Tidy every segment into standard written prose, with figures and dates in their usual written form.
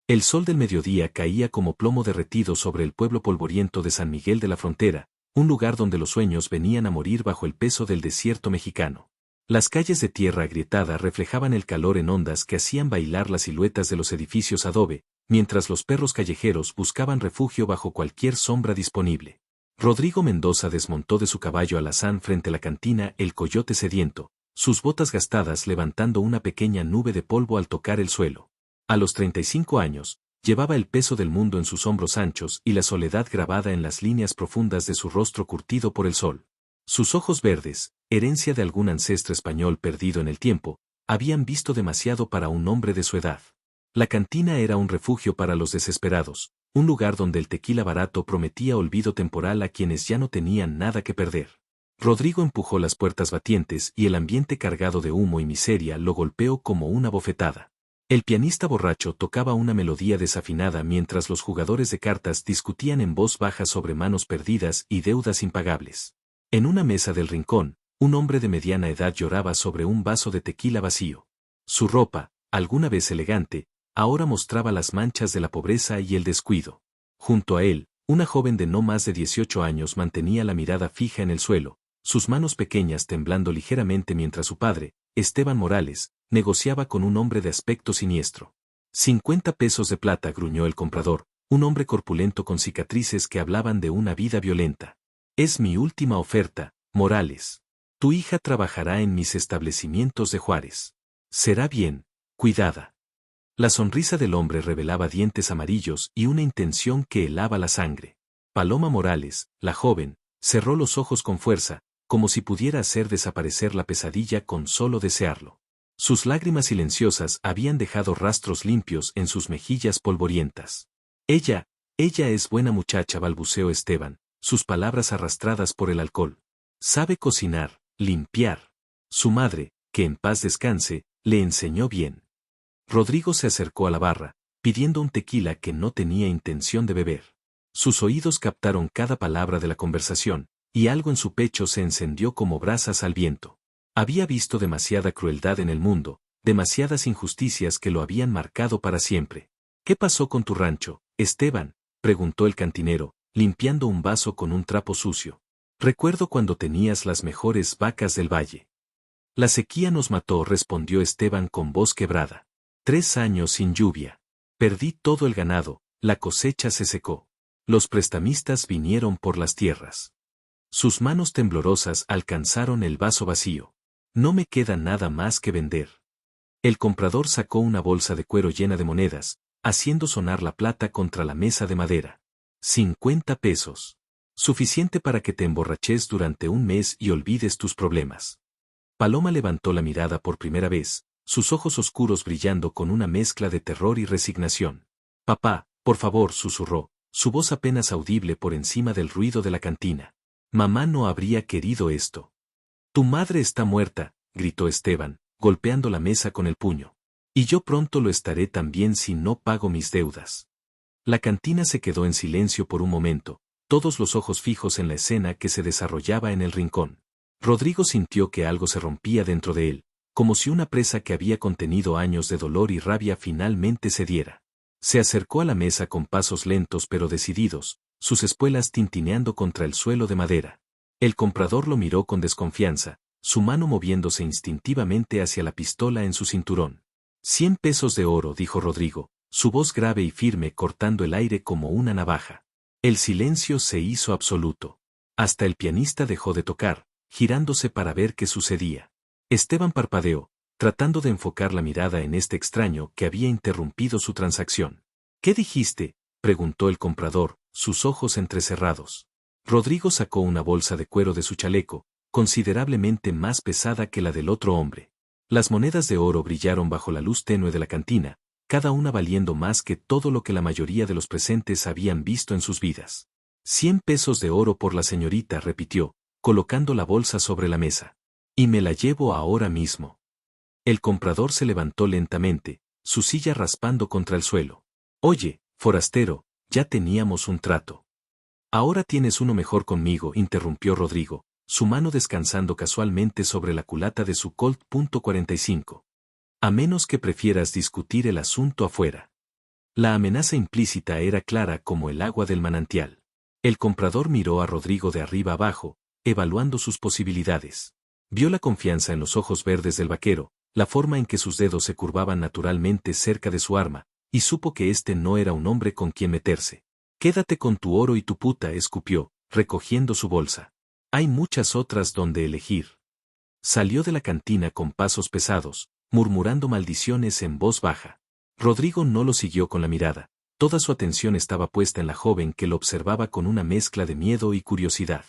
El sol del mediodía caía como plomo derretido sobre el pueblo polvoriento de San Miguel de la Frontera, un lugar donde los sueños venían a morir bajo el peso del desierto mexicano. Las calles de tierra agrietada reflejaban el calor en ondas que hacían bailar las siluetas de los edificios adobe, mientras los perros callejeros buscaban refugio bajo cualquier sombra disponible. Rodrigo Mendoza desmontó de su caballo alazán frente a la cantina El Coyote Sediento, sus botas gastadas levantando una pequeña nube de polvo al tocar el suelo. A los 35 años, llevaba el peso del mundo en sus hombros anchos y la soledad grabada en las líneas profundas de su rostro curtido por el sol. Sus ojos verdes, herencia de algún ancestro español perdido en el tiempo, habían visto demasiado para un hombre de su edad. La cantina era un refugio para los desesperados, un lugar donde el tequila barato prometía olvido temporal a quienes ya no tenían nada que perder. Rodrigo empujó las puertas batientes y el ambiente cargado de humo y miseria lo golpeó como una bofetada. El pianista borracho tocaba una melodía desafinada mientras los jugadores de cartas discutían en voz baja sobre manos perdidas y deudas impagables. En una mesa del rincón, un hombre de mediana edad lloraba sobre un vaso de tequila vacío. Su ropa, alguna vez elegante, ahora mostraba las manchas de la pobreza y el descuido. Junto a él, una joven de no más de 18 años mantenía la mirada fija en el suelo, sus manos pequeñas temblando ligeramente mientras su padre, Esteban Morales, negociaba con un hombre de aspecto siniestro. 50 pesos de plata, gruñó el comprador, un hombre corpulento con cicatrices que hablaban de una vida violenta. Es mi última oferta, Morales. Tu hija trabajará en mis establecimientos de Juárez. Será bien, cuidada. La sonrisa del hombre revelaba dientes amarillos y una intención que helaba la sangre. Paloma Morales, la joven, cerró los ojos con fuerza, como si pudiera hacer desaparecer la pesadilla con solo desearlo. Sus lágrimas silenciosas habían dejado rastros limpios en sus mejillas polvorientas. Ella es buena muchacha, balbuceó Esteban, sus palabras arrastradas por el alcohol. Sabe cocinar, limpiar. Su madre, que en paz descanse, le enseñó bien. Rodrigo se acercó a la barra, pidiendo un tequila que no tenía intención de beber. Sus oídos captaron cada palabra de la conversación, y algo en su pecho se encendió como brasas al viento. Había visto demasiada crueldad en el mundo, demasiadas injusticias que lo habían marcado para siempre. ¿Qué pasó con tu rancho, Esteban?, preguntó el cantinero, limpiando un vaso con un trapo sucio. Recuerdo cuando tenías las mejores vacas del valle. La sequía nos mató, respondió Esteban con voz quebrada. 3 años sin lluvia. Perdí todo el ganado, la cosecha se secó. Los prestamistas vinieron por las tierras. Sus manos temblorosas alcanzaron el vaso vacío. No me queda nada más que vender. El comprador sacó una bolsa de cuero llena de monedas, haciendo sonar la plata contra la mesa de madera. 50 pesos. Suficiente para que te emborraches durante un mes y olvides tus problemas. Paloma levantó la mirada por primera vez, sus ojos oscuros brillando con una mezcla de terror y resignación. Papá, por favor, susurró, su voz apenas audible por encima del ruido de la cantina. Mamá no habría querido esto. Tu madre está muerta, gritó Esteban, golpeando la mesa con el puño. Y yo pronto lo estaré también si no pago mis deudas. La cantina se quedó en silencio por un momento, todos los ojos fijos en la escena que se desarrollaba en el rincón. Rodrigo sintió que algo se rompía dentro de él, como si una presa que había contenido años de dolor y rabia finalmente cediera. Se acercó a la mesa con pasos lentos pero decididos, sus espuelas tintineando contra el suelo de madera. El comprador lo miró con desconfianza, su mano moviéndose instintivamente hacia la pistola en su cinturón. 100 pesos de oro, dijo Rodrigo, su voz grave y firme cortando el aire como una navaja. El silencio se hizo absoluto. Hasta el pianista dejó de tocar, girándose para ver qué sucedía. Esteban parpadeó, tratando de enfocar la mirada en este extraño que había interrumpido su transacción. ¿Qué dijiste?, preguntó el comprador, sus ojos entrecerrados. Rodrigo sacó una bolsa de cuero de su chaleco, considerablemente más pesada que la del otro hombre. Las monedas de oro brillaron bajo la luz tenue de la cantina, cada una valiendo más que todo lo que la mayoría de los presentes habían visto en sus vidas. 100 pesos de oro por la señorita, repitió, colocando la bolsa sobre la mesa. Y me la llevo ahora mismo. El comprador se levantó lentamente, su silla raspando contra el suelo. Oye, forastero, ya teníamos un trato. Ahora tienes uno mejor conmigo, interrumpió Rodrigo, su mano descansando casualmente sobre la culata de su Colt .45. A menos que prefieras discutir el asunto afuera. La amenaza implícita era clara como el agua del manantial. El comprador miró a Rodrigo de arriba abajo, evaluando sus posibilidades. Vio la confianza en los ojos verdes del vaquero, la forma en que sus dedos se curvaban naturalmente cerca de su arma, y supo que este no era un hombre con quien meterse. «Quédate con tu oro y tu puta», escupió, recogiendo su bolsa. «Hay muchas otras donde elegir». Salió de la cantina con pasos pesados, murmurando maldiciones en voz baja. Rodrigo no lo siguió con la mirada. Toda su atención estaba puesta en la joven que lo observaba con una mezcla de miedo y curiosidad.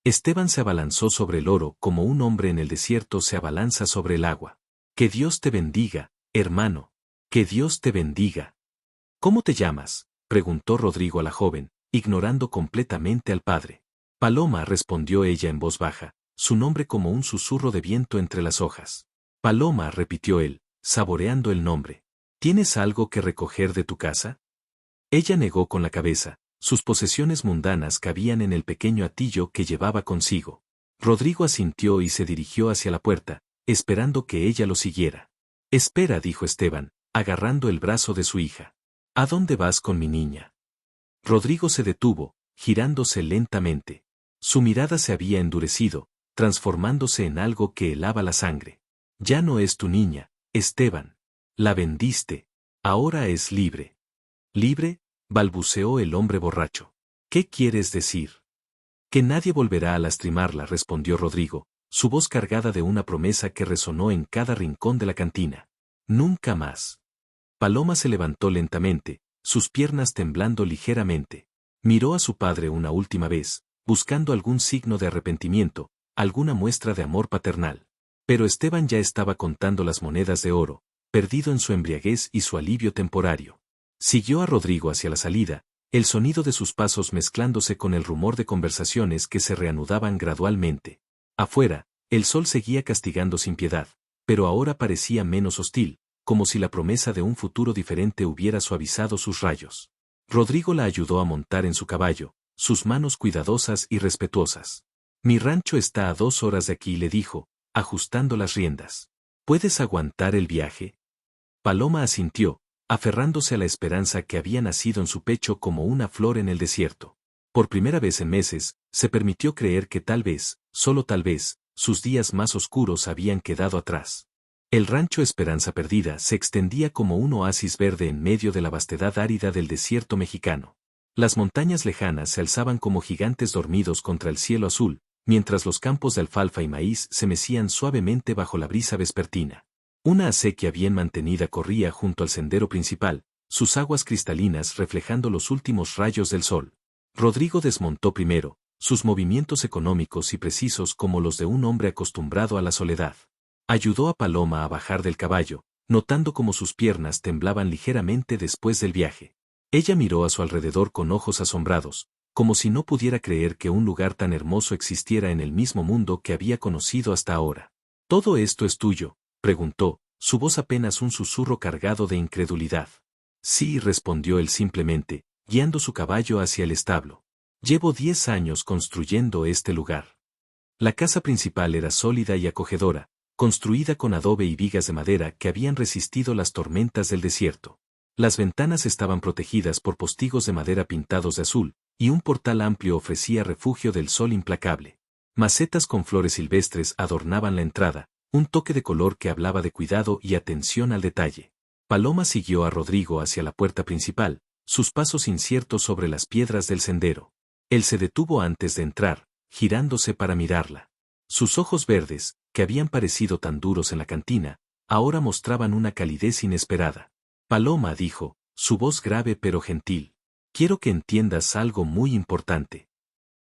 Esteban se abalanzó sobre el oro como un hombre en el desierto se abalanza sobre el agua. «Que Dios te bendiga, hermano. Que Dios te bendiga». «¿Cómo te llamas?», preguntó Rodrigo a la joven, ignorando completamente al padre. «Paloma», respondió ella en voz baja, su nombre como un susurro de viento entre las hojas. «Paloma», repitió él, saboreando el nombre. «¿Tienes algo que recoger de tu casa?». Ella negó con la cabeza. Sus posesiones mundanas cabían en el pequeño atillo que llevaba consigo. Rodrigo asintió y se dirigió hacia la puerta, esperando que ella lo siguiera. «Espera», dijo Esteban, agarrando el brazo de su hija. «¿A dónde vas con mi niña?». Rodrigo se detuvo, girándose lentamente. Su mirada se había endurecido, transformándose en algo que helaba la sangre. «Ya no es tu niña, Esteban. La vendiste. Ahora es libre». «¿Libre?», balbuceó el hombre borracho. «¿Qué quieres decir?». «Que nadie volverá a lastimarla», respondió Rodrigo, su voz cargada de una promesa que resonó en cada rincón de la cantina. «Nunca más». Paloma se levantó lentamente, sus piernas temblando ligeramente. Miró a su padre una última vez, buscando algún signo de arrepentimiento, alguna muestra de amor paternal. Pero Esteban ya estaba contando las monedas de oro, perdido en su embriaguez y su alivio temporario. Siguió a Rodrigo hacia la salida, el sonido de sus pasos mezclándose con el rumor de conversaciones que se reanudaban gradualmente. Afuera, el sol seguía castigando sin piedad, pero ahora parecía menos hostil, como si la promesa de un futuro diferente hubiera suavizado sus rayos. Rodrigo la ayudó a montar en su caballo, sus manos cuidadosas y respetuosas. «Mi rancho está a 2 horas de aquí», le dijo, ajustando las riendas. «¿Puedes aguantar el viaje?». Paloma asintió, aferrándose a la esperanza que había nacido en su pecho como una flor en el desierto. Por primera vez en meses, se permitió creer que tal vez, solo tal vez, sus días más oscuros habían quedado atrás. El rancho Esperanza Perdida se extendía como un oasis verde en medio de la vastedad árida del desierto mexicano. Las montañas lejanas se alzaban como gigantes dormidos contra el cielo azul, mientras los campos de alfalfa y maíz se mecían suavemente bajo la brisa vespertina. Una acequia bien mantenida corría junto al sendero principal, sus aguas cristalinas reflejando los últimos rayos del sol. Rodrigo desmontó primero, sus movimientos económicos y precisos como los de un hombre acostumbrado a la soledad. Ayudó a Paloma a bajar del caballo, notando cómo sus piernas temblaban ligeramente después del viaje. Ella miró a su alrededor con ojos asombrados, como si no pudiera creer que un lugar tan hermoso existiera en el mismo mundo que había conocido hasta ahora. «¿Todo esto es tuyo?», preguntó, su voz apenas un susurro cargado de incredulidad. «Sí», respondió él simplemente, guiando su caballo hacia el establo. «Llevo 10 años construyendo este lugar». La casa principal era sólida y acogedora, construida con adobe y vigas de madera que habían resistido las tormentas del desierto. Las ventanas estaban protegidas por postigos de madera pintados de azul, y un portal amplio ofrecía refugio del sol implacable. Macetas con flores silvestres adornaban la entrada, un toque de color que hablaba de cuidado y atención al detalle. Paloma siguió a Rodrigo hacia la puerta principal, sus pasos inciertos sobre las piedras del sendero. Él se detuvo antes de entrar, girándose para mirarla. Sus ojos verdes, que habían parecido tan duros en la cantina, ahora mostraban una calidez inesperada. «Paloma», dijo, su voz grave pero gentil, «quiero que entiendas algo muy importante».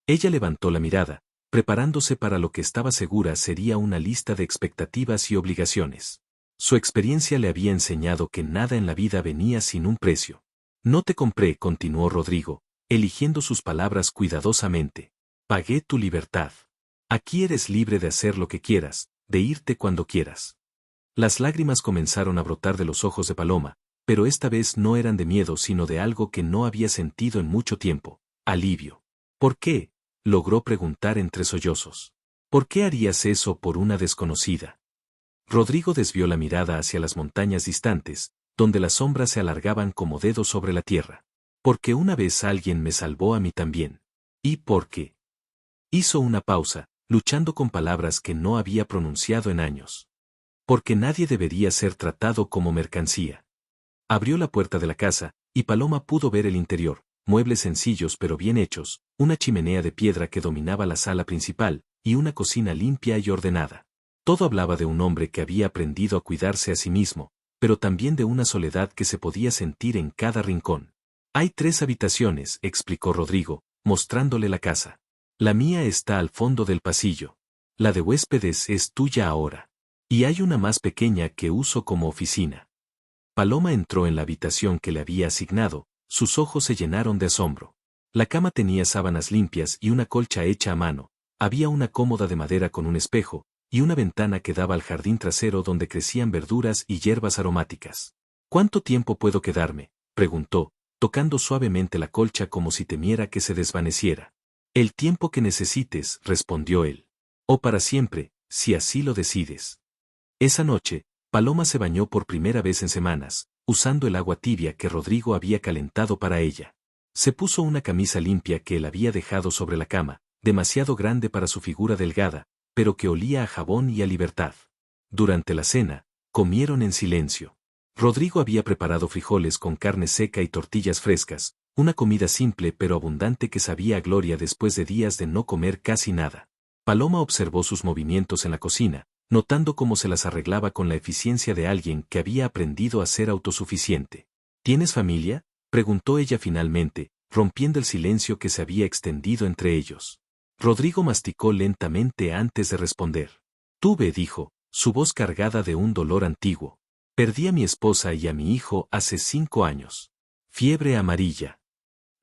Ella levantó la mirada, preparándose para lo que estaba segura sería una lista de expectativas y obligaciones. Su experiencia le había enseñado que nada en la vida venía sin un precio. «No te compré», continuó Rodrigo, eligiendo sus palabras cuidadosamente. «Pagué tu libertad. Aquí eres libre de hacer lo que quieras, de irte cuando quieras». Las lágrimas comenzaron a brotar de los ojos de Paloma, pero esta vez no eran de miedo sino de algo que no había sentido en mucho tiempo, alivio. «¿Por qué?», logró preguntar entre sollozos. «¿Por qué harías eso por una desconocida?». Rodrigo desvió la mirada hacia las montañas distantes, donde las sombras se alargaban como dedos sobre la tierra. Porque una vez alguien me salvó a mí también. ¿Y por qué? Hizo una pausa, luchando con palabras que no había pronunciado en años. Porque nadie debería ser tratado como mercancía. Abrió la puerta de la casa, y Paloma pudo ver el interior, muebles sencillos pero bien hechos, una chimenea de piedra que dominaba la sala principal, y una cocina limpia y ordenada. Todo hablaba de un hombre que había aprendido a cuidarse a sí mismo, pero también de una soledad que se podía sentir en cada rincón. Hay 3 habitaciones, explicó Rodrigo, mostrándole la casa. La mía está al fondo del pasillo. La de huéspedes es tuya ahora. Y hay una más pequeña que uso como oficina. Paloma entró en la habitación que le había asignado, sus ojos se llenaron de asombro. La cama tenía sábanas limpias y una colcha hecha a mano, había una cómoda de madera con un espejo, y una ventana que daba al jardín trasero donde crecían verduras y hierbas aromáticas. ¿Cuánto tiempo puedo quedarme?, preguntó, tocando suavemente la colcha como si temiera que se desvaneciera. El tiempo que necesites, respondió él. O para siempre, si así lo decides. Esa noche, Paloma se bañó por primera vez en semanas, usando el agua tibia que Rodrigo había calentado para ella. Se puso una camisa limpia que él había dejado sobre la cama, demasiado grande para su figura delgada, pero que olía a jabón y a libertad. Durante la cena, comieron en silencio. Rodrigo había preparado frijoles con carne seca y tortillas frescas, una comida simple pero abundante que sabía a gloria después de días de no comer casi nada. Paloma observó sus movimientos en la cocina, notando cómo se las arreglaba con la eficiencia de alguien que había aprendido a ser autosuficiente. ¿Tienes familia?, preguntó ella finalmente, rompiendo el silencio que se había extendido entre ellos. Rodrigo masticó lentamente antes de responder. Tuve, dijo, su voz cargada de un dolor antiguo. Perdí a mi esposa y a mi hijo hace 5 años. Fiebre amarilla.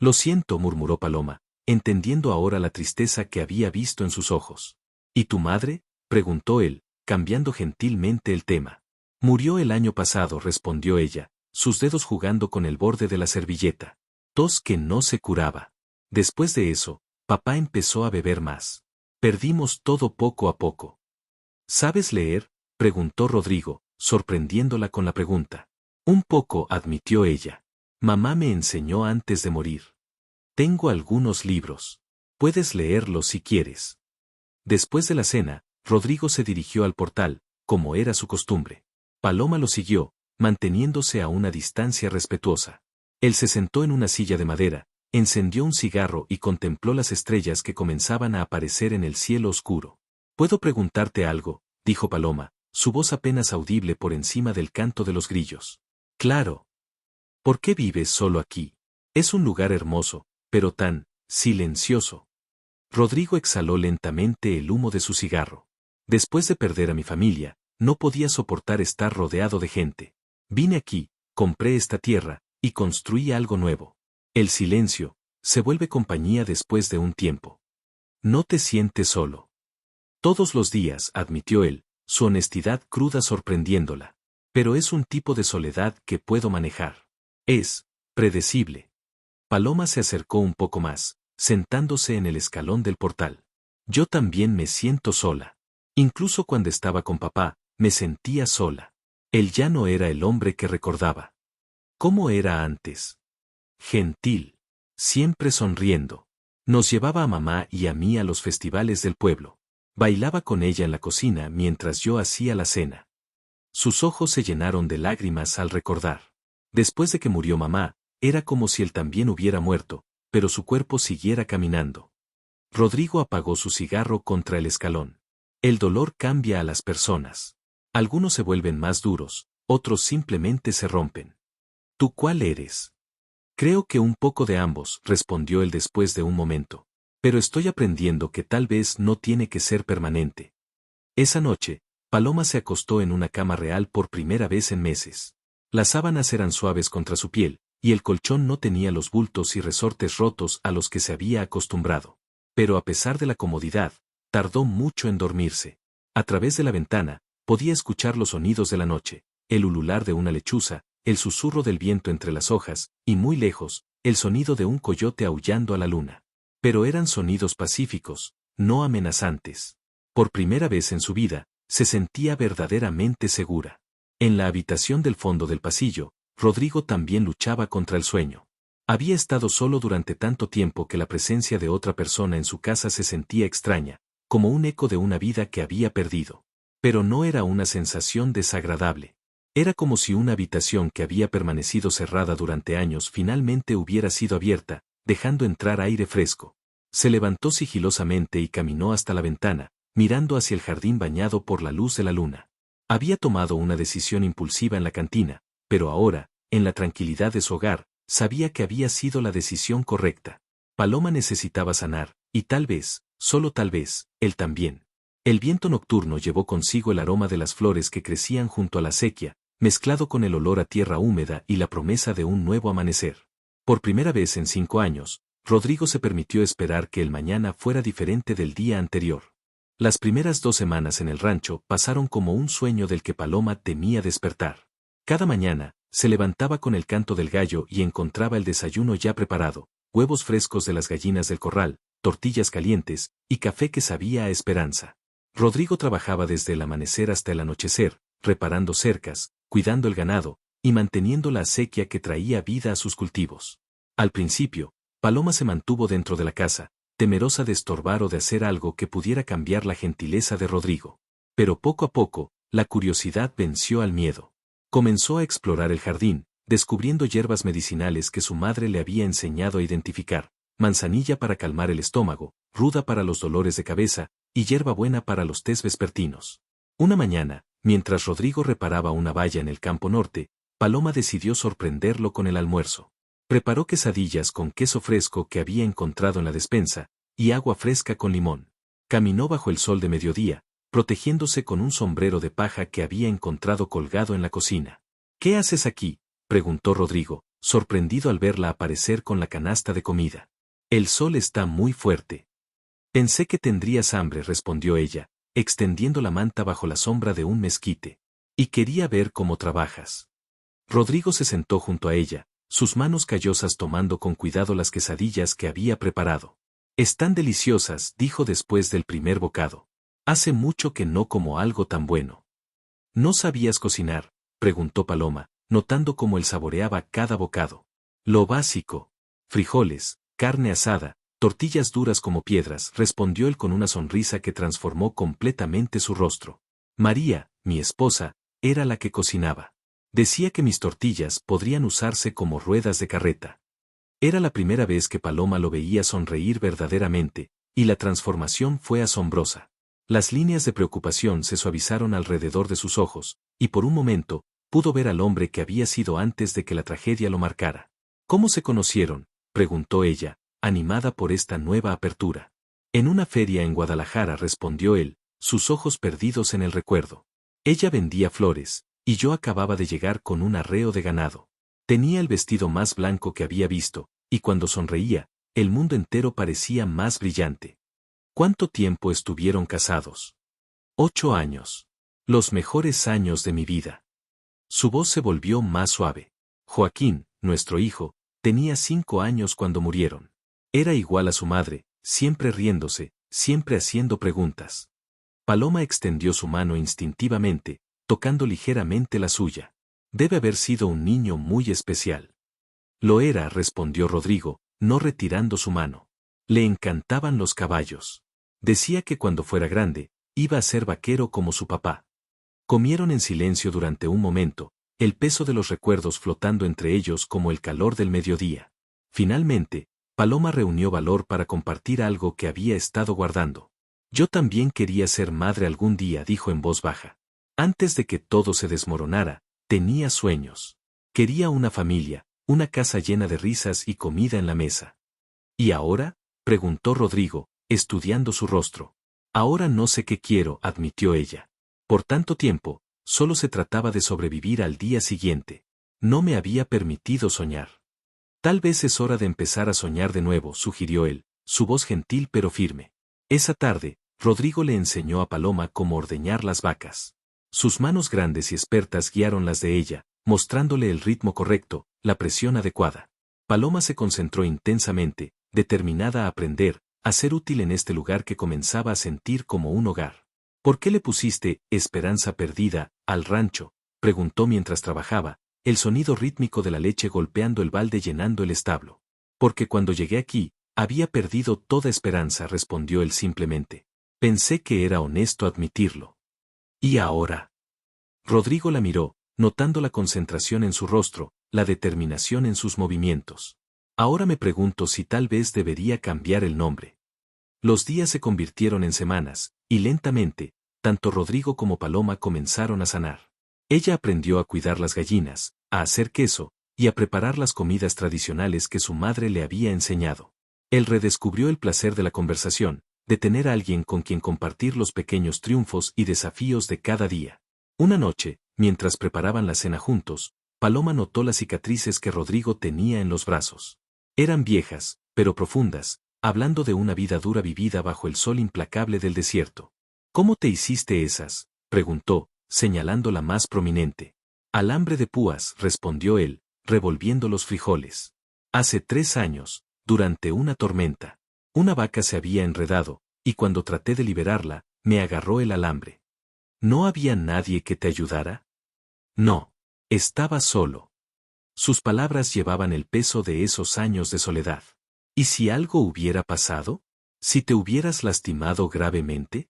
Lo siento, murmuró Paloma, entendiendo ahora la tristeza que había visto en sus ojos. ¿Y tu madre?, preguntó él, cambiando gentilmente el tema. Murió el año pasado, respondió ella, sus dedos jugando con el borde de la servilleta. Tos que no se curaba. Después de eso, papá empezó a beber más. Perdimos todo poco a poco. ¿Sabes leer?, preguntó Rodrigo, sorprendiéndola con la pregunta. Un poco, admitió ella. Mamá me enseñó antes de morir. Tengo algunos libros. Puedes leerlos si quieres. Después de la cena, Rodrigo se dirigió al portal, como era su costumbre. Paloma lo siguió, manteniéndose a una distancia respetuosa. Él se sentó en una silla de madera, encendió un cigarro y contempló las estrellas que comenzaban a aparecer en el cielo oscuro. ¿Puedo preguntarte algo?, dijo Paloma, su voz apenas audible por encima del canto de los grillos. Claro. ¿Por qué vives solo aquí? Es un lugar hermoso, pero tan silencioso. Rodrigo exhaló lentamente el humo de su cigarro. Después de perder a mi familia, no podía soportar estar rodeado de gente. Vine aquí, compré esta tierra, y construí algo nuevo. El silencio se vuelve compañía después de un tiempo. No te sientes solo. Todos los días, admitió él, su honestidad cruda sorprendiéndola. Pero es un tipo de soledad que puedo manejar. Es predecible. Paloma se acercó un poco más, sentándose en el escalón del portal. Yo también me siento sola. Incluso cuando estaba con papá, me sentía sola. Él ya no era el hombre que recordaba. ¿Cómo era antes? Gentil. Siempre sonriendo. Nos llevaba a mamá y a mí a los festivales del pueblo. Bailaba con ella en la cocina mientras yo hacía la cena. Sus ojos se llenaron de lágrimas al recordar. Después de que murió mamá, era como si él también hubiera muerto, pero su cuerpo siguiera caminando. Rodrigo apagó su cigarro contra el escalón. El dolor cambia a las personas. Algunos se vuelven más duros, otros simplemente se rompen. ¿Tú cuál eres? Creo que un poco de ambos, respondió él después de un momento. Pero estoy aprendiendo que tal vez no tiene que ser permanente. Esa noche, Paloma se acostó en una cama real por primera vez en meses. Las sábanas eran suaves contra su piel, y el colchón no tenía los bultos y resortes rotos a los que se había acostumbrado. Pero a pesar de la comodidad, tardó mucho en dormirse. A través de la ventana, podía escuchar los sonidos de la noche, el ulular de una lechuza, el susurro del viento entre las hojas, y muy lejos, el sonido de un coyote aullando a la luna. Pero eran sonidos pacíficos, no amenazantes. Por primera vez en su vida, se sentía verdaderamente segura. En la habitación del fondo del pasillo, Rodrigo también luchaba contra el sueño. Había estado solo durante tanto tiempo que la presencia de otra persona en su casa se sentía extraña, como un eco de una vida que había perdido. Pero no era una sensación desagradable. Era como si una habitación que había permanecido cerrada durante años finalmente hubiera sido abierta, dejando entrar aire fresco. Se levantó sigilosamente y caminó hasta la ventana, mirando hacia el jardín bañado por la luz de la luna. Había tomado una decisión impulsiva en la cantina, pero ahora, en la tranquilidad de su hogar, sabía que había sido la decisión correcta. Paloma necesitaba sanar, y tal vez, solo tal vez, él también. El viento nocturno llevó consigo el aroma de las flores que crecían junto a la acequia, mezclado con el olor a tierra húmeda y la promesa de un nuevo amanecer. Por primera vez en 5 años, Rodrigo se permitió esperar que el mañana fuera diferente del día anterior. Las primeras 2 semanas en el rancho pasaron como un sueño del que Paloma temía despertar. Cada mañana, se levantaba con el canto del gallo y encontraba el desayuno ya preparado, huevos frescos de las gallinas del corral, tortillas calientes, y café que sabía a esperanza. Rodrigo trabajaba desde el amanecer hasta el anochecer, reparando cercas, cuidando el ganado, y manteniendo la acequia que traía vida a sus cultivos. Al principio, Paloma se mantuvo dentro de la casa, temerosa de estorbar o de hacer algo que pudiera cambiar la gentileza de Rodrigo. Pero poco a poco, la curiosidad venció al miedo. Comenzó a explorar el jardín, descubriendo hierbas medicinales que su madre le había enseñado a identificar: manzanilla para calmar el estómago, ruda para los dolores de cabeza, y hierbabuena para los tés vespertinos. Una mañana, mientras Rodrigo reparaba una valla en el campo norte, Paloma decidió sorprenderlo con el almuerzo. Preparó quesadillas con queso fresco que había encontrado en la despensa, y agua fresca con limón. Caminó bajo el sol de mediodía, protegiéndose con un sombrero de paja que había encontrado colgado en la cocina. «¿Qué haces aquí?», preguntó Rodrigo, sorprendido al verla aparecer con la canasta de comida. «El sol está muy fuerte». «Pensé que tendrías hambre», respondió ella, extendiendo la manta bajo la sombra de un mezquite. «Y quería ver cómo trabajas». Rodrigo se sentó junto a ella, sus manos callosas tomando con cuidado las quesadillas que había preparado. «Están deliciosas», dijo después del primer bocado. «Hace mucho que no como algo tan bueno». «¿No sabías cocinar?», preguntó Paloma, notando cómo él saboreaba cada bocado. «Lo básico. Frijoles, carne asada, tortillas duras como piedras», respondió él con una sonrisa que transformó completamente su rostro. «María, mi esposa, era la que cocinaba. Decía que mis tortillas podrían usarse como ruedas de carreta». Era la primera vez que Paloma lo veía sonreír verdaderamente, y la transformación fue asombrosa. Las líneas de preocupación se suavizaron alrededor de sus ojos, y por un momento, pudo ver al hombre que había sido antes de que la tragedia lo marcara. «¿Cómo se conocieron?», preguntó ella, animada por esta nueva apertura. «En una feria en Guadalajara», respondió él, sus ojos perdidos en el recuerdo. «Ella vendía flores, y yo acababa de llegar con un arreo de ganado. Tenía el vestido más blanco que había visto, y cuando sonreía, el mundo entero parecía más brillante». «¿Cuánto tiempo estuvieron casados?». «8 años. Los mejores años de mi vida». Su voz se volvió más suave. «Joaquín, nuestro hijo, tenía 5 años cuando murieron. Era igual a su madre, siempre riéndose, siempre haciendo preguntas». Paloma extendió su mano instintivamente, tocando ligeramente la suya. «Debe haber sido un niño muy especial». «Lo era», respondió Rodrigo, no retirando su mano. «Le encantaban los caballos. Decía que cuando fuera grande, iba a ser vaquero como su papá». Comieron en silencio durante un momento, el peso de los recuerdos flotando entre ellos como el calor del mediodía. Finalmente, Paloma reunió valor para compartir algo que había estado guardando. «Yo también quería ser madre algún día», dijo en voz baja. «Antes de que todo se desmoronara, tenía sueños. Quería una familia, una casa llena de risas y comida en la mesa». «¿Y ahora?», preguntó Rodrigo, estudiando su rostro. «Ahora no sé qué quiero», admitió ella. «Por tanto tiempo, solo se trataba de sobrevivir al día siguiente. No me había permitido soñar». «Tal vez es hora de empezar a soñar de nuevo», sugirió él, su voz gentil pero firme. Esa tarde, Rodrigo le enseñó a Paloma cómo ordeñar las vacas. Sus manos grandes y expertas guiaron las de ella, mostrándole el ritmo correcto, la presión adecuada. Paloma se concentró intensamente, determinada a aprender, a ser útil en este lugar que comenzaba a sentir como un hogar. «¿Por qué le pusiste Esperanza Perdida al rancho?», preguntó mientras trabajaba, el sonido rítmico de la leche golpeando el balde llenando el establo. Porque cuando llegué aquí, había perdido toda esperanza, respondió él simplemente. Pensé que era honesto admitirlo. ¿Y ahora? Rodrigo la miró, notando la concentración en su rostro, la determinación en sus movimientos. Ahora me pregunto si tal vez debería cambiar el nombre. Los días se convirtieron en semanas, y lentamente, tanto Rodrigo como Paloma comenzaron a sanar. Ella aprendió a cuidar las gallinas, a hacer queso, y a preparar las comidas tradicionales que su madre le había enseñado. Él redescubrió el placer de la conversación, de tener a alguien con quien compartir los pequeños triunfos y desafíos de cada día. Una noche, mientras preparaban la cena juntos, Paloma notó las cicatrices que Rodrigo tenía en los brazos. Eran viejas, pero profundas, hablando de una vida dura vivida bajo el sol implacable del desierto. ¿Cómo te hiciste esas?, preguntó, señalando la más prominente. Alambre de púas, respondió él, revolviendo los frijoles. Hace 3 años, durante una tormenta, una vaca se había enredado, y cuando traté de liberarla, me agarró el alambre. ¿No había nadie que te ayudara? No. Estaba solo. Sus palabras llevaban el peso de esos años de soledad. ¿Y si algo hubiera pasado? ¿Si te hubieras lastimado gravemente?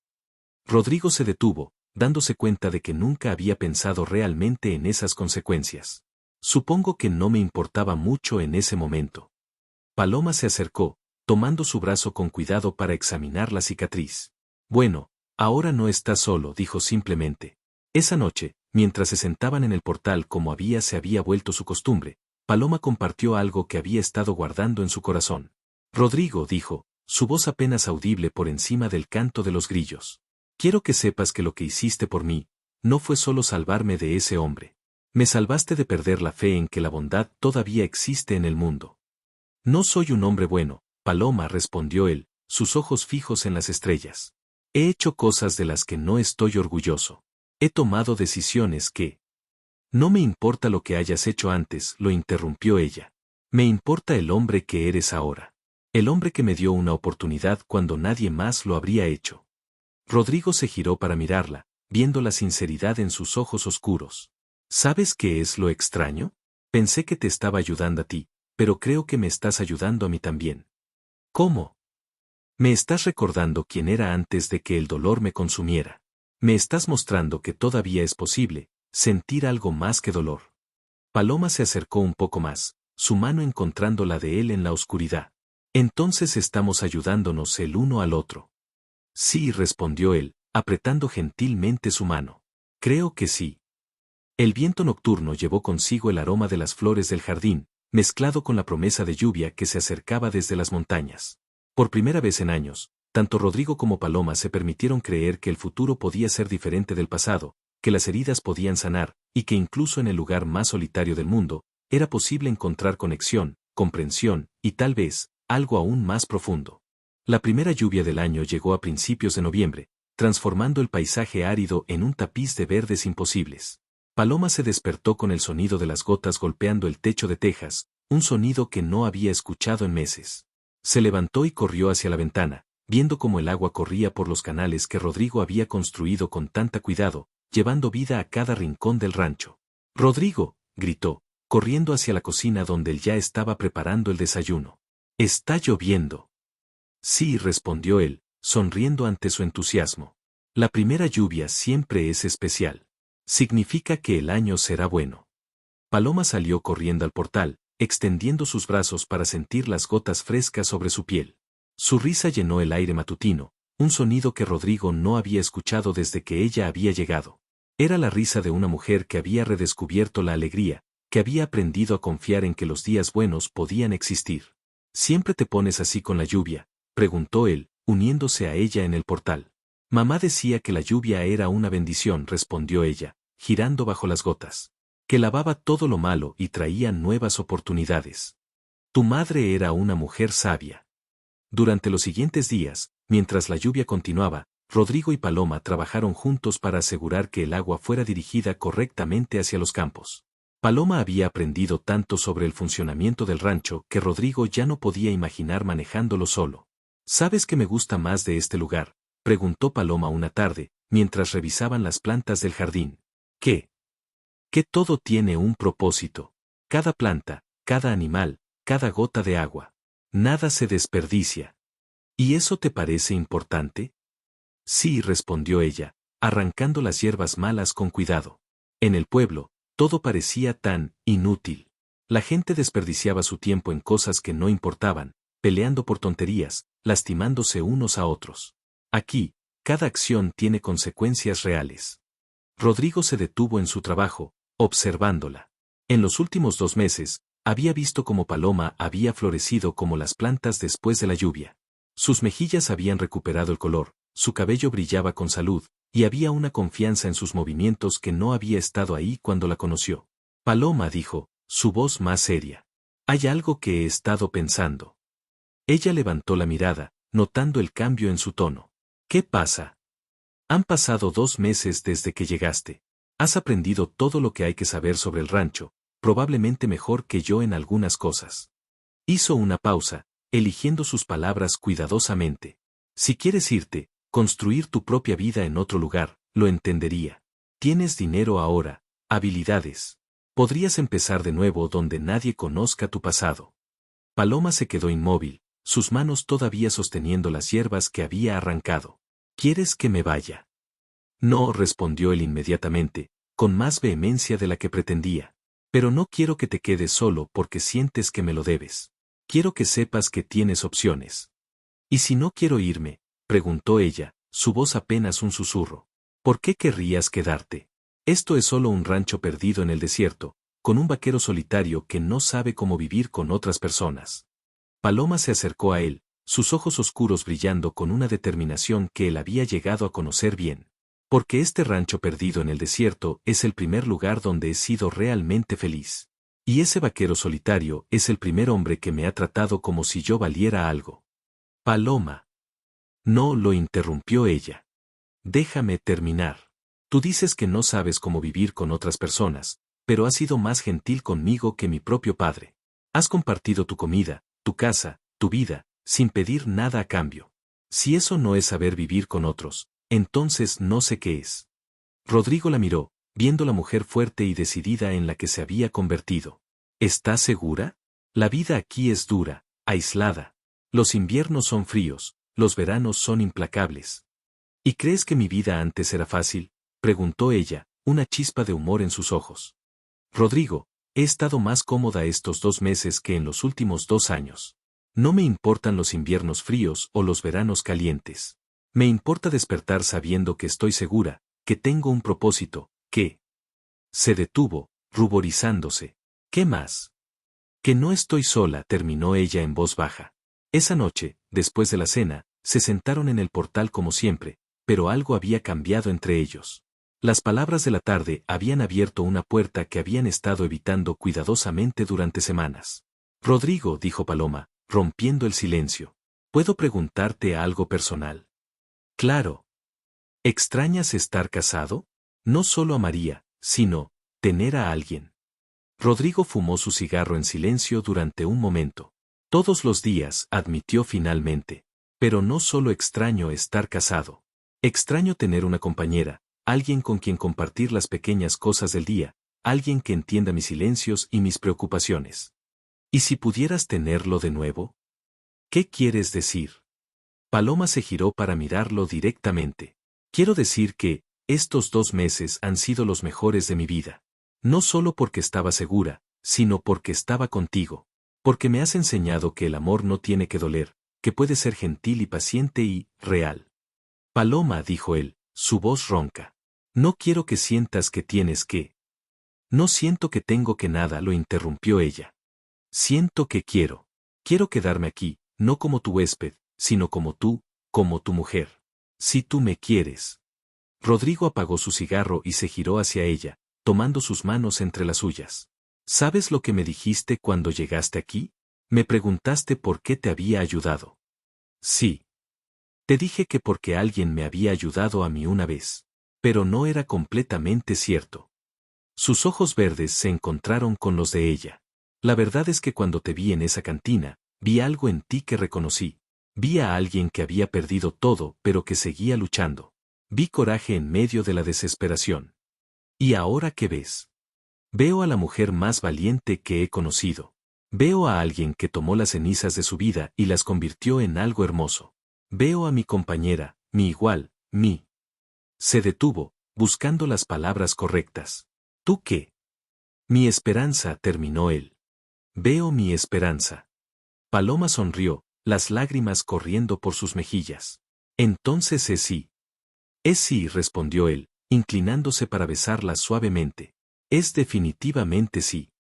Rodrigo se detuvo, dándose cuenta de que nunca había pensado realmente en esas consecuencias. Supongo que no me importaba mucho en ese momento. Paloma se acercó, tomando su brazo con cuidado para examinar la cicatriz. Bueno, ahora no estás solo, dijo simplemente. Esa noche, mientras se sentaban en el portal como se había vuelto su costumbre, Paloma compartió algo que había estado guardando en su corazón. Rodrigo, dijo, su voz apenas audible por encima del canto de los grillos. Quiero que sepas que lo que hiciste por mí, no fue solo salvarme de ese hombre. Me salvaste de perder la fe en que la bondad todavía existe en el mundo. No soy un hombre bueno, Paloma, respondió él, sus ojos fijos en las estrellas. He hecho cosas de las que no estoy orgulloso. He tomado decisiones que... No me importa lo que hayas hecho antes, lo interrumpió ella. Me importa el hombre que eres ahora. El hombre que me dio una oportunidad cuando nadie más lo habría hecho. Rodrigo se giró para mirarla, viendo la sinceridad en sus ojos oscuros. ¿Sabes qué es lo extraño? Pensé que te estaba ayudando a ti, pero creo que me estás ayudando a mí también. ¿Cómo? Me estás recordando quién era antes de que el dolor me consumiera. Me estás mostrando que todavía es posible sentir algo más que dolor. Paloma se acercó un poco más, su mano encontrando la de él en la oscuridad. Entonces estamos ayudándonos el uno al otro. Sí, respondió él, apretando gentilmente su mano. Creo que sí. El viento nocturno llevó consigo el aroma de las flores del jardín, mezclado con la promesa de lluvia que se acercaba desde las montañas. Por primera vez en años, tanto Rodrigo como Paloma se permitieron creer que el futuro podía ser diferente del pasado, que las heridas podían sanar, y que incluso en el lugar más solitario del mundo, era posible encontrar conexión, comprensión, y tal vez, algo aún más profundo. La primera lluvia del año llegó a principios de noviembre, transformando el paisaje árido en un tapiz de verdes imposibles. Paloma se despertó con el sonido de las gotas golpeando el techo de tejas, un sonido que no había escuchado en meses. Se levantó y corrió hacia la ventana, viendo cómo el agua corría por los canales que Rodrigo había construido con tanta cuidado, llevando vida a cada rincón del rancho. «Rodrigo», gritó, corriendo hacia la cocina donde él ya estaba preparando el desayuno. «¿Está lloviendo?» «Sí», respondió él, sonriendo ante su entusiasmo. «La primera lluvia siempre es especial. Significa que el año será bueno». Paloma salió corriendo al portal, extendiendo sus brazos para sentir las gotas frescas sobre su piel. Su risa llenó el aire matutino, un sonido que Rodrigo no había escuchado desde que ella había llegado. Era la risa de una mujer que había redescubierto la alegría, que había aprendido a confiar en que los días buenos podían existir. «¿Siempre te pones así con la lluvia?», preguntó él, uniéndose a ella en el portal. «Mamá decía que la lluvia era una bendición», respondió ella, girando bajo las gotas. «Que lavaba todo lo malo y traía nuevas oportunidades. Tu madre era una mujer sabia». Durante los siguientes días, mientras la lluvia continuaba, Rodrigo y Paloma trabajaron juntos para asegurar que el agua fuera dirigida correctamente hacia los campos. Paloma había aprendido tanto sobre el funcionamiento del rancho que Rodrigo ya no podía imaginar manejándolo solo. «¿Sabes qué me gusta más de este lugar?», preguntó Paloma una tarde, mientras revisaban las plantas del jardín. «¿Qué?». Que todo tiene un propósito. Cada planta, cada animal, cada gota de agua. Nada se desperdicia. ¿Y eso te parece importante? Sí, respondió ella, arrancando las hierbas malas con cuidado. En el pueblo, todo parecía tan inútil. La gente desperdiciaba su tiempo en cosas que no importaban, peleando por tonterías, lastimándose unos a otros. Aquí, cada acción tiene consecuencias reales. Rodrigo se detuvo en su trabajo, observándola. En los últimos 2 meses, había visto cómo Paloma había florecido como las plantas después de la lluvia. Sus mejillas habían recuperado el color, su cabello brillaba con salud, y había una confianza en sus movimientos que no había estado ahí cuando la conoció. Paloma dijo, su voz más seria. Hay algo que he estado pensando. Ella levantó la mirada, notando el cambio en su tono. ¿Qué pasa? Han pasado 2 meses desde que llegaste. Has aprendido todo lo que hay que saber sobre el rancho, probablemente mejor que yo en algunas cosas. Hizo una pausa, eligiendo sus palabras cuidadosamente. Si quieres irte, construir tu propia vida en otro lugar, lo entendería. Tienes dinero ahora, habilidades. Podrías empezar de nuevo donde nadie conozca tu pasado. Paloma se quedó inmóvil, sus manos todavía sosteniendo las hierbas que había arrancado. ¿Quieres que me vaya? No, respondió él inmediatamente, con más vehemencia de la que pretendía. Pero no quiero que te quedes solo porque sientes que me lo debes. Quiero que sepas que tienes opciones. ¿Y si no quiero irme? Preguntó ella, su voz apenas un susurro. ¿Por qué querrías quedarte? Esto es solo un rancho perdido en el desierto, con un vaquero solitario que no sabe cómo vivir con otras personas. Paloma se acercó a él, sus ojos oscuros brillando con una determinación que él había llegado a conocer bien. Porque este rancho perdido en el desierto es el primer lugar donde he sido realmente feliz. Y ese vaquero solitario es el primer hombre que me ha tratado como si yo valiera algo. Paloma. No, lo interrumpió ella. Déjame terminar. Tú dices que no sabes cómo vivir con otras personas, pero has sido más gentil conmigo que mi propio padre. Has compartido tu comida, tu casa, tu vida, sin pedir nada a cambio. Si eso no es saber vivir con otros, entonces no sé qué es. Rodrigo la miró, viendo la mujer fuerte y decidida en la que se había convertido. ¿Estás segura? La vida aquí es dura, aislada. Los inviernos son fríos, los veranos son implacables. ¿Y crees que mi vida antes era fácil? Preguntó ella, una chispa de humor en sus ojos. Rodrigo, he estado más cómoda estos 2 meses que en los últimos 2 años. No me importan los inviernos fríos o los veranos calientes. Me importa despertar sabiendo que estoy segura, que tengo un propósito, que... Se detuvo, ruborizándose. ¿Qué más? Que no estoy sola, terminó ella en voz baja. Esa noche, después de la cena, se sentaron en el portal como siempre, pero algo había cambiado entre ellos. Las palabras de la tarde habían abierto una puerta que habían estado evitando cuidadosamente durante semanas. Rodrigo, dijo Paloma, rompiendo el silencio. ¿Puedo preguntarte algo personal? Claro. ¿Extrañas estar casado? No solo a María, sino, tener a alguien. Rodrigo fumó su cigarro en silencio durante un momento. Todos los días, admitió finalmente. Pero no solo extraño estar casado. Extraño tener una compañera, alguien con quien compartir las pequeñas cosas del día, alguien que entienda mis silencios y mis preocupaciones. ¿Y si pudieras tenerlo de nuevo? ¿Qué quieres decir? Paloma se giró para mirarlo directamente. Quiero decir que, estos 2 meses han sido los mejores de mi vida. No solo porque estaba segura, sino porque estaba contigo. Porque me has enseñado que el amor no tiene que doler, que puede ser gentil y paciente y, real. Paloma, dijo él, su voz ronca. No quiero que sientas que tienes que. No siento que tengo que nada, lo interrumpió ella. Siento que quiero. Quiero quedarme aquí, no como tu huésped, sino como tú, como tu mujer. Si tú me quieres. Rodrigo apagó su cigarro y se giró hacia ella, tomando sus manos entre las suyas. ¿Sabes lo que me dijiste cuando llegaste aquí? Me preguntaste por qué te había ayudado. Sí. Te dije que porque alguien me había ayudado a mí una vez. Pero no era completamente cierto. Sus ojos verdes se encontraron con los de ella. La verdad es que cuando te vi en esa cantina, vi algo en ti que reconocí. Vi a alguien que había perdido todo pero que seguía luchando. Vi coraje en medio de la desesperación. ¿Y ahora qué ves? Veo a la mujer más valiente que he conocido. Veo a alguien que tomó las cenizas de su vida y las convirtió en algo hermoso. Veo a mi compañera, mi igual, mi. Se detuvo, buscando las palabras correctas. ¿Tú qué? Mi esperanza, terminó él. Veo mi esperanza. Paloma sonrió, las lágrimas corriendo por sus mejillas. Entonces es sí. Es sí, respondió él, inclinándose para besarla suavemente. Es definitivamente sí.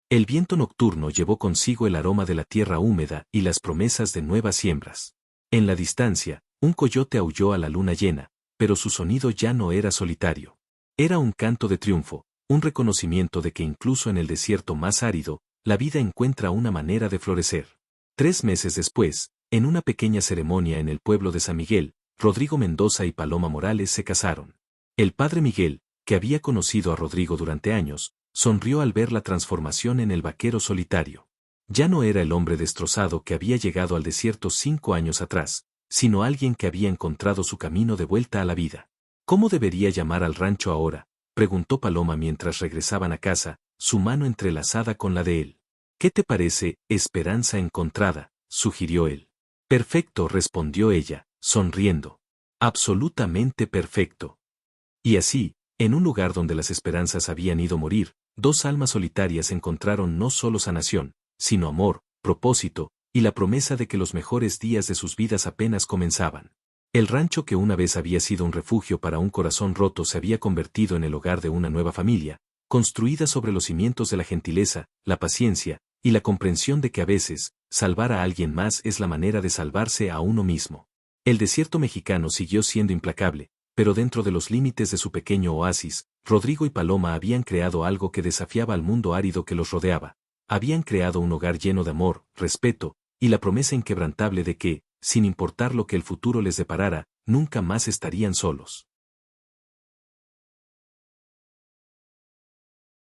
El viento nocturno llevó consigo el aroma de la tierra húmeda y las promesas de nuevas siembras. En la distancia, un coyote aulló a la luna llena, pero su sonido ya no era solitario. Era un canto de triunfo, un reconocimiento de que incluso en el desierto más árido, la vida encuentra una manera de florecer. 3 meses después, en una pequeña ceremonia en el pueblo de San Miguel, Rodrigo Mendoza y Paloma Morales se casaron. El padre Miguel, que había conocido a Rodrigo durante años, sonrió al ver la transformación en el vaquero solitario. Ya no era el hombre destrozado que había llegado al desierto 5 años atrás, sino alguien que había encontrado su camino de vuelta a la vida. ¿Cómo debería llamar al rancho ahora?, preguntó Paloma mientras regresaban a casa, su mano entrelazada con la de él. ¿Qué te parece, Esperanza Encontrada?, sugirió él. Perfecto, respondió ella, sonriendo. Absolutamente perfecto. Y así, en un lugar donde las esperanzas habían ido a morir, 2 almas solitarias encontraron no solo sanación, sino amor, propósito, y la promesa de que los mejores días de sus vidas apenas comenzaban. El rancho que una vez había sido un refugio para un corazón roto se había convertido en el hogar de una nueva familia, construida sobre los cimientos de la gentileza, la paciencia, y la comprensión de que a veces, salvar a alguien más es la manera de salvarse a uno mismo. El desierto mexicano siguió siendo implacable, pero dentro de los límites de su pequeño oasis, Rodrigo y Paloma habían creado algo que desafiaba al mundo árido que los rodeaba. Habían creado un hogar lleno de amor, respeto, y la promesa inquebrantable de que, sin importar lo que el futuro les deparara, nunca más estarían solos.